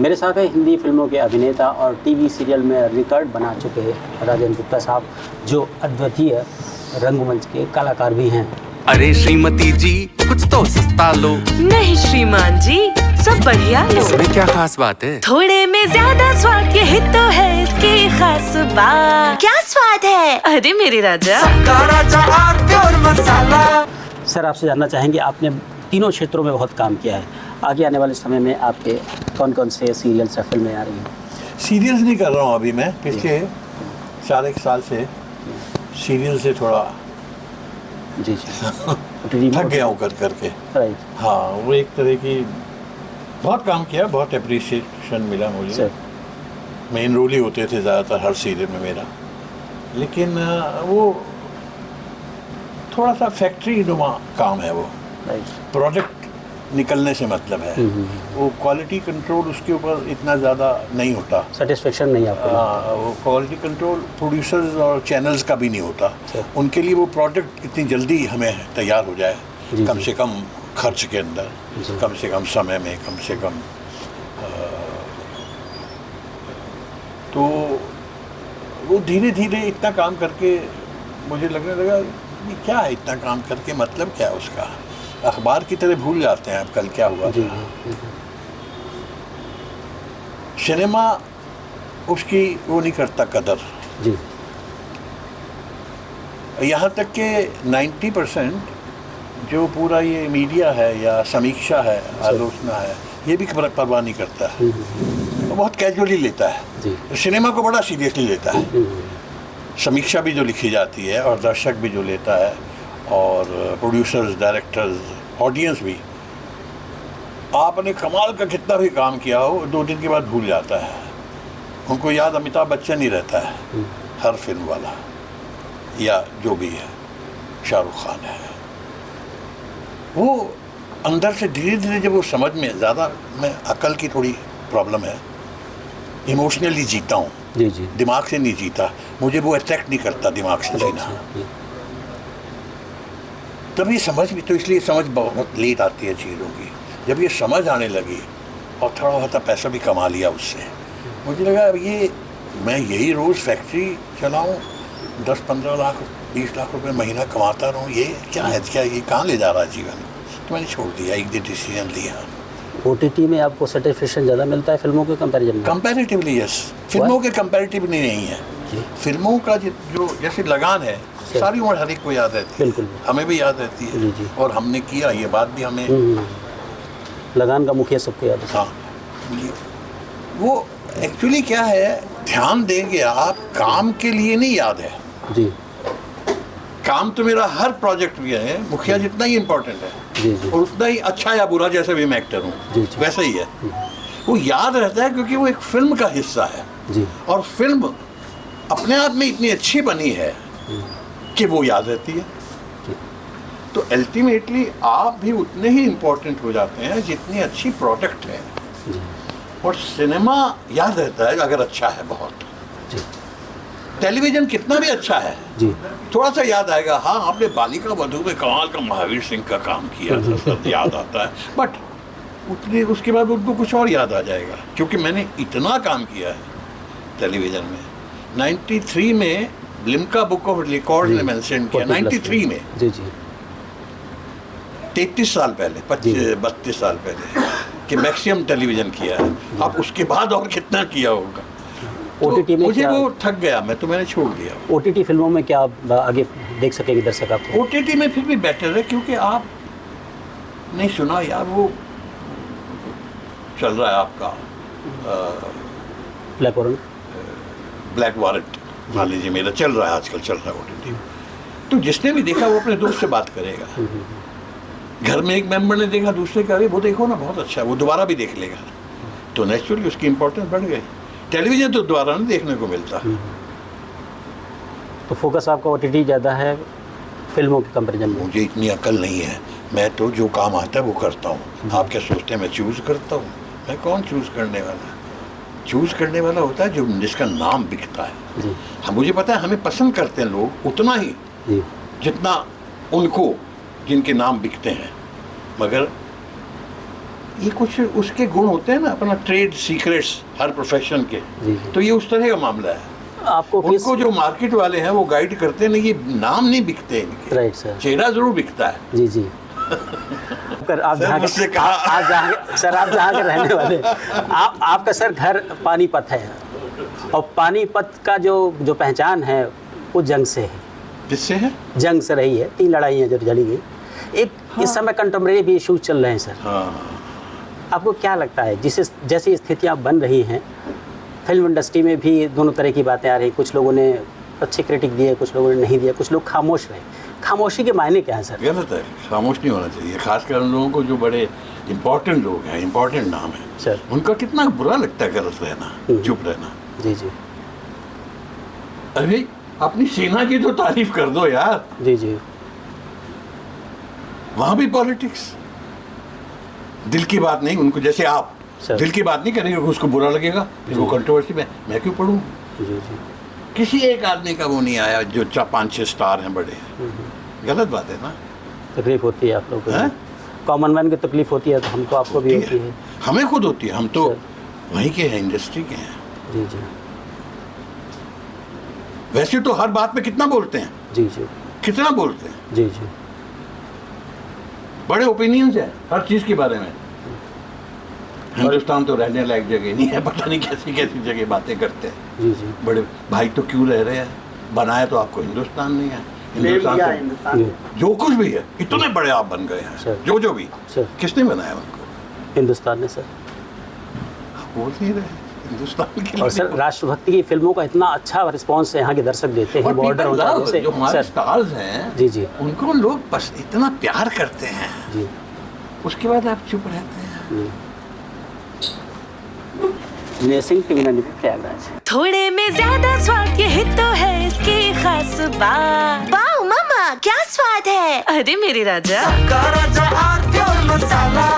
मेरे साथ है हिंदी फिल्मों के अभिनेता और टीवी सीरियल में रिकॉर्ड बना चुके राजेंद्र गुप्ता साहब, जो अद्वितीय रंगमंच के कलाकार भी हैं। अरे श्रीमती जी, कुछ तो सस्ता लो। नहीं श्रीमान जी, सब बढ़िया लो। इसमें क्या खास बात है? थोड़े में ज्यादा स्वाद, यही तो है इसकी खास बात। क्या स्वाद है? अरे मेरे राजा, राजा और मसाला। सर, आपसे जानना चाहेंगे, आपने तीनों क्षेत्रों में बहुत काम किया है, आगे आने वाले समय में आपके कौन कौन से सीरियल्स या फिल्में आ रही हैं? सीरियल्स नहीं कर रहा हूँ अभी मैं, पिछले 4-1 साल से सीरियल से थोड़ा जी थक गया हूँ कर करके। राइट। हाँ, वो एक तरह की बहुत काम किया, बहुत अप्रिसिएशन मिला मुझे। सर, मेन रोल ही होते थे ज़्यादातर हर सीरियल में मेरा, लेकिन वो थोड़ा सा फैक्ट्री नुमा काम है वो। राइट। प्रोडक्ट निकलने से मतलब है, वो क्वालिटी कंट्रोल उसके ऊपर इतना ज़्यादा नहीं होता। सेटिस्फेक्शन नहीं आपको? वो क्वालिटी कंट्रोल प्रोड्यूसर्स और चैनल्स का भी नहीं होता। उनके लिए वो प्रोडक्ट कितनी जल्दी हमें तैयार हो जाए, कम से कम खर्च के अंदर, कम से कम समय में, कम से कम तो वो धीरे धीरे इतना काम करके मुझे लगने लगा ये क्या है, इतना काम करके मतलब क्या है उसका। अखबार की तरह भूल जाते हैं अब कल क्या हुआ था। सिनेमा उसकी वो नहीं करता कदर जी। यहाँ तक कि 90% जो पूरा ये मीडिया है या समीक्षा है, आलोचना है, ये भी परवाह नहीं करता है, वो बहुत कैजुअली लेता है जी। सिनेमा को बड़ा सीरियसली लेता है। समीक्षा भी जो लिखी जाती है और दर्शक भी जो लेता है और प्रोड्यूसर्स, डायरेक्टर्स, ऑडियंस भी, आपने कमाल का कितना भी काम किया हो 2 दिन के बाद भूल जाता है। उनको याद अमिताभ बच्चन ही रहता है हर फिल्म वाला, या जो भी है, शाहरुख खान है। वो अंदर से धीरे धीरे जब वो समझ में, ज़्यादा मैं अकल की थोड़ी प्रॉब्लम है, इमोशनली जीता हूँ जी जी। दिमाग से नहीं जीता, मुझे वो अट्रैक्ट नहीं करता दिमाग से जीना। तभी समझ भी, तो इसलिए समझ बहुत लेट आती है चीज़ों की। जब ये समझ आने लगी और थोड़ा बहुत पैसा भी कमा लिया उससे, मुझे लगा अब ये मैं यही रोज़ फैक्ट्री चलाऊँ, 10-15 लाख 20 लाख रुपए महीना कमाता रहूँ, ये क्या है, क्या ये कहाँ ले जा रहा है जीवन। तो मैंने छोड़ दिया, एक दिन डिसीजन लिया। OTT में आपको सेटिस्फेक्शन ज़्यादा मिलता है फिल्मों के कंपैरिजन में? कंपैरेटिवली यस, फिल्मों के कंपैरेटिवली नहीं है। फिल्मों का जो जैसे लगान है, सारी उम्र हर एक को याद रहती है। बिल्कुल। हमें भी याद रहती है। जी जी। और हमने किया, ये बात भी हमें लगान का मुखिया सबको याद है। हाँ, वो एक्चुअली क्या है, ध्यान देंगे आप, काम के लिए नहीं याद है जी काम तो मेरा हर प्रोजेक्ट भी है, मुखिया जितना ही इम्पोर्टेंट है जी जी। और उतना ही अच्छा या बुरा, जैसे भी मैं एक्टर हूँ जी जी। वैसा ही है। वो याद रहता है क्योंकि वो एक फिल्म का हिस्सा है जी। और फिल्म अपने आप में इतनी अच्छी बनी है कि वो याद रहती है। तो अल्टीमेटली आप भी उतने ही इम्पोर्टेंट हो जाते हैं जितनी अच्छी प्रोडक्ट है। और सिनेमा याद रहता है अगर अच्छा है बहुत। जी। टेलीविजन कितना भी अच्छा है जी। थोड़ा सा याद आएगा, हाँ आपने बालिका वधू में कमाल का महावीर सिंह का काम किया था, सब याद आता है, बट उतने उसके बाद उनको कुछ और याद आ जाएगा क्योंकि मैंने इतना काम किया है टेलीविजन में। 93 में लिम्का बुक ऑफ रिकॉर्ड ने मेंशन किया, 93 में जी जी 33 साल पहले, 32 साल पहले कि मैक्सिमम टेलीविजन किया है। अब उसके बाद और कितना किया होगा। OTT में मुझे क्या, वो थक गया, मैं तो मैंने छोड़ दिया। OTT फिल्मों में क्या आप आगे देख सकेंगे दर्शक आपको? OTT में फिर भी बेटर है क्योंकि आप नहीं सुना यार, वो चल रहा है आपका ब्लैक वारंट, ब्लैक वारंट मान लीजिए, मेरा चल रहा है आजकल, चल रहा है OTT। तो जिसने भी देखा वो अपने दोस्त से बात करेगा, घर में एक मेंबर ने देखा, दूसरे का, अरे वो देखो ना बहुत अच्छा है, वो दोबारा भी देख लेगा। तो नेचुरली उसकी इम्पोर्टेंस बढ़ गई। टेलीविजन तो दोबारा नहीं देखने को मिलता। तो फोकस आपका OTT ज़्यादा है फिल्मों के कंपैरिजन में? मुझे इतनी अकल नहीं है, मैं तो जो काम आता है वो करता हूँ। आप क्या सोचते हैं मैं चूज़ करता हूँ? मैं कौन चूज़ करने वाला? चूज़ करने वाला होता है जो जिसका नाम बिकता है। जी। हम, मुझे पता है हमें पसंद करते हैं लोग उतना ही जी। जितना उनको जिनके नाम बिकते हैं, मगर ये कुछ उसके गुण होते हैं ना, अपना ट्रेड सीक्रेट्स हर प्रोफेशन के। जी। तो ये उस तरह का मामला है। आपको किस उनको जो मार्केट वाले हैं वो गाइड करते हैं ना, ये नाम नहीं बिकते इनके, राइट सर, चेहरा जरूर बिकता है। जी जी। कर आप सर, जहाँ मुझसे के कहा- आप जहाँ के सर, आप जहाँ के रहने वाले, आपका सर घर पानीपत है, और पानीपत का जो पहचान है वो जंग से है, किससे है? जंग से रही है, 3 लड़ाइयाँ जो जली गई। एक इस समय कंटेम्प्रेरी भी इशूज चल रहे हैं सर, हाँ, आपको क्या लगता है जैसी स्थितियाँ बन रही हैं फिल्म इंडस्ट्री में भी, दोनों तरह की बातें आ रही, कुछ लोगों ने अच्छे क्रिटिक दिए, कुछ लोगों ने नहीं दिया, कुछ लोग खामोश रहे। खामोशी के मायने क्या है सर? गलत है, खामोश नहीं होना चाहिए। खासकर उन लोगों को जो बड़े इम्पोर्टेंट लोग हैं, इम्पोर्टेंट नाम है सर, उनका कितना बुरा लगता है गलत रहना, चुप रहना। जी जी अरे अपनी सेना की तो तारीफ कर दो यार, जी जी, वहां भी पॉलिटिक्स, दिल की बात नहीं। उनको जैसे आप सर। दिल की बात नहीं करेंगे, उसको बुरा लगेगा, फिर वो कंट्रोवर्सी में मैं क्यों पढ़ूं? जी जी, किसी एक आदमी का वो नहीं आया जो 5-6 स्टार हैं बड़े। गलत बात है ना। तकलीफ होती है आप लोगों हैं? को, कॉमन मैन की तकलीफ होती है, तो हमको आपको भी होती है। हमें खुद होती है, हम तो सर। वहीं के हैं, इंडस्ट्री के हैं। जी जी वैसे तो हर बात में कितना बोलते हैं, जी जी कितना बोलते हैं, जी जी, बड़े ओपिनियंस हैं हर चीज़ के बारे में। हिंदुस्तान तो रहने लायक जगह नहीं है, पता नहीं कैसी कैसी जगह बातें करते हैं। जी जी, बड़े भाई तो क्यों रह रहे हैं, बनाया तो आपको हिंदुस्तान नहीं है। हिंदुस्तान से जी, जो कुछ भी है, इतने बड़े आप बन गए हैं, सर। जो भी सर, किसने बनाया उनको? हिंदुस्तान ने सर। आप बोल नहीं रहे हिंदुस्तान के और सर, राष्ट्रभक्ति की फिल्मों का इतना अच्छा रिस्पॉन्स यहाँ के दर्शक देते हैं, बॉर्डर होता है जैसे जो हमारे सर। स्टार्स हैं, जी जी उनको लोग बस इतना प्यार करते हैं, जी उसके बाद आप चुप रहते हैं। विनय सिंह, टीवी 99 प्रयागराज। थोड़े में ज्यादा स्वाद, यही तो है इसकी खास बात। वाओ मम्मा, क्या स्वाद है! अरे मेरे राजा, का राजा आर प्योर मसाला